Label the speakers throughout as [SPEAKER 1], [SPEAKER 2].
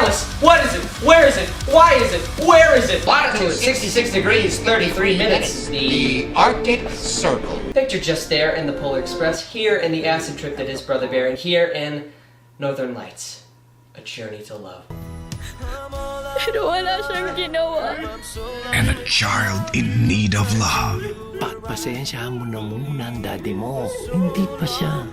[SPEAKER 1] Thomas, what is it? Where is it? Why is it? Where is it?
[SPEAKER 2] Latitude 66 degrees 33 minutes. The Arctic Circle.
[SPEAKER 1] Picture just there in the Polar Express, here in the acid trip that is Brother Bear, and here in Northern Lights, a journey to love.
[SPEAKER 3] Pero wala siyang ginawa.
[SPEAKER 4] And a child in need of love.
[SPEAKER 5] Pagpasensyahan mo na muna ang daddy mo. Hindi pa siya.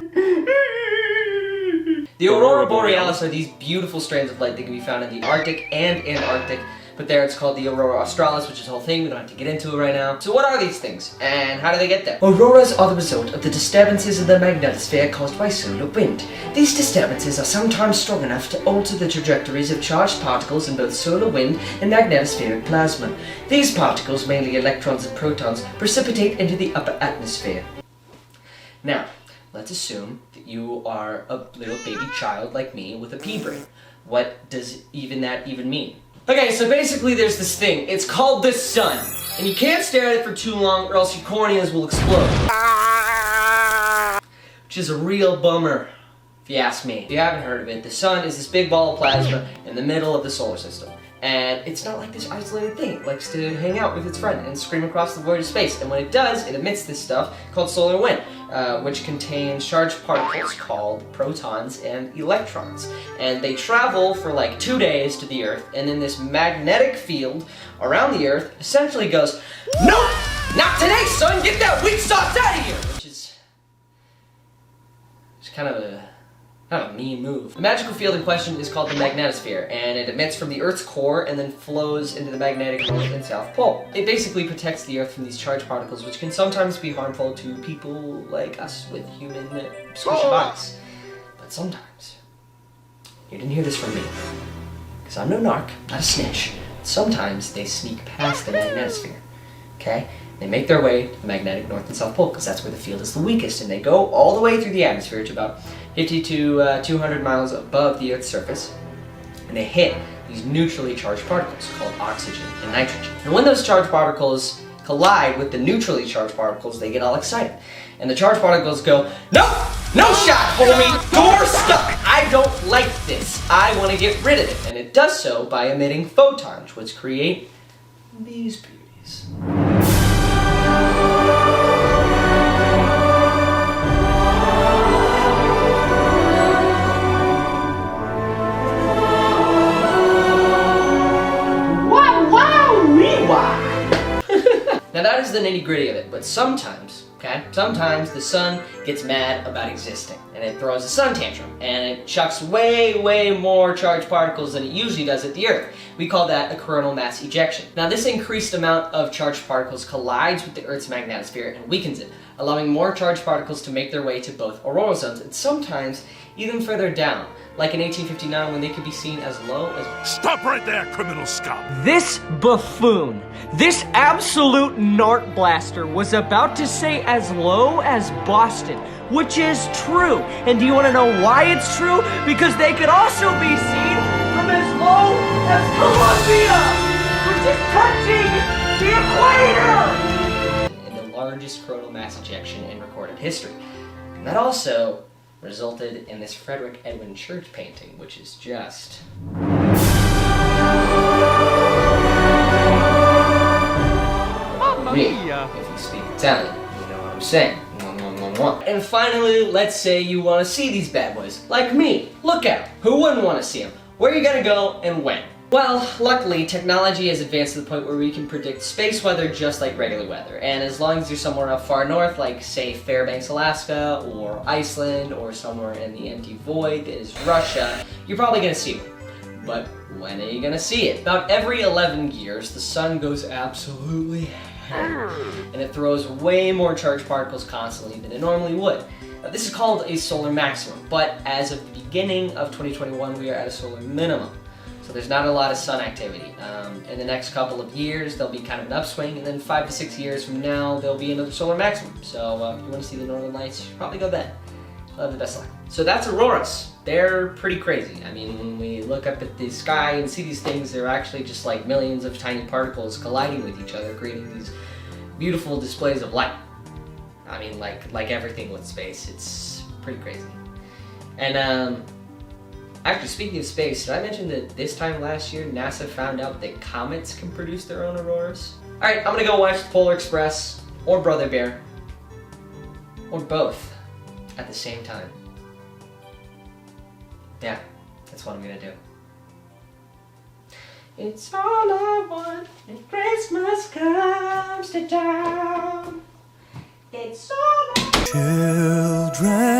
[SPEAKER 1] The aurora borealis are these beautiful strands of light that can be found in the Arctic and Antarctic, but there it's called the aurora australis, which is a whole thing. We don't have to get into it right now. So what are these things, and how do they get there? Auroras are the result of the disturbances in the magnetosphere caused by solar wind. These disturbances are sometimes strong enough to alter the trajectories of charged particles in both solar wind and magnetospheric plasma. These particles, mainly electrons and protons, precipitate into the upper atmosphere. Now, let's assume that you are a little baby child like me with a pea brain. What does that even mean? Okay, so basically there's this thing. It's called the sun. And you can't stare at it for too long or else your corneas will explode. Which is a real bummer, if you ask me. If you haven't heard of it, the sun is this big ball of plasma in the middle of the solar system. And it's not like this isolated thing. It likes to hang out with its friend and scream across the void of space. And when it does, it emits this stuff called solar wind, which contains charged particles called protons and electrons. And they travel for like 2 days to the Earth, and then this magnetic field around the Earth essentially goes, "No! Not today, son! Get that weak sauce out of here!" Which is kind of a mean move. The magical field in question is called the magnetosphere, and it emits from the Earth's core and then flows into the magnetic north and south pole. It basically protects the Earth from these charged particles, which can sometimes be harmful to people like us with human squishy bodies. But sometimes, you didn't hear this from me, because I'm no narc, not a snitch. Sometimes they sneak past the magnetosphere, okay? They make their way to the magnetic north and south pole because that's where the field is the weakest, and they go all the way through the atmosphere to about 50 to 200 miles above the Earth's surface, and they hit these neutrally charged particles called oxygen and nitrogen. And when those charged particles collide with the neutrally charged particles, they get all excited. And the charged particles go, "No! No shot, homie! Door stuck! I don't like this. I want to get rid of it." And it does so by emitting photons, which create these beauties. Now that is the nitty-gritty of it, but sometimes the sun gets mad about existing, and it throws a sun tantrum, and it chucks way more charged particles than it usually does at the Earth. We call that a coronal mass ejection. Now this increased amount of charged particles collides with the Earth's magnetosphere and weakens it, allowing more charged particles to make their way to both aurora zones, and sometimes even further down, like in 1859 when they could be seen as low as...
[SPEAKER 4] Stop right there, criminal scum!
[SPEAKER 1] This buffoon, this absolute narc blaster was about to say as low as Boston, which is true. And do you want to know why it's true? Because they could also be seen from as low as Colombia, which is touching the equator! And the largest coronal mass ejection in recorded history. And that also resulted in this Frederick Edwin Church painting, which is just... me, if you speak Italian, you know what I'm saying. And finally, let's say you want to see these bad boys, like me. Look out, who wouldn't want to see them? Where are you gonna go and when? Well, luckily, technology has advanced to the point where we can predict space weather just like regular weather. And as long as you're somewhere up far north, like say Fairbanks, Alaska, or Iceland, or somewhere in the empty void that is Russia, you're probably gonna see one. But when are you gonna see it? About every 11 years, the sun goes absolutely hammered, and it throws way more charged particles constantly than it normally would. Now, this is called a solar maximum, but as of the beginning of 2021, we are at a solar minimum. So there's not a lot of sun activity. In the next couple of years, there'll be kind of an upswing, and then 5 to 6 years from now, there'll be another solar maximum. So if you want to see the northern lights, you should probably go then. You'll have the best luck. So that's auroras. They're pretty crazy. I mean, when we look up at the sky and see these things, they're actually just like millions of tiny particles colliding with each other, creating these beautiful displays of light. I mean, like everything with space, it's pretty crazy. And Actually, speaking of space, did I mention that this time last year, NASA found out that comets can produce their own auroras? Alright, I'm gonna go watch the Polar Express, or Brother Bear, or both, at the same time. Yeah, that's what I'm gonna do. It's all I want when Christmas comes to town. It's all I...
[SPEAKER 4] Children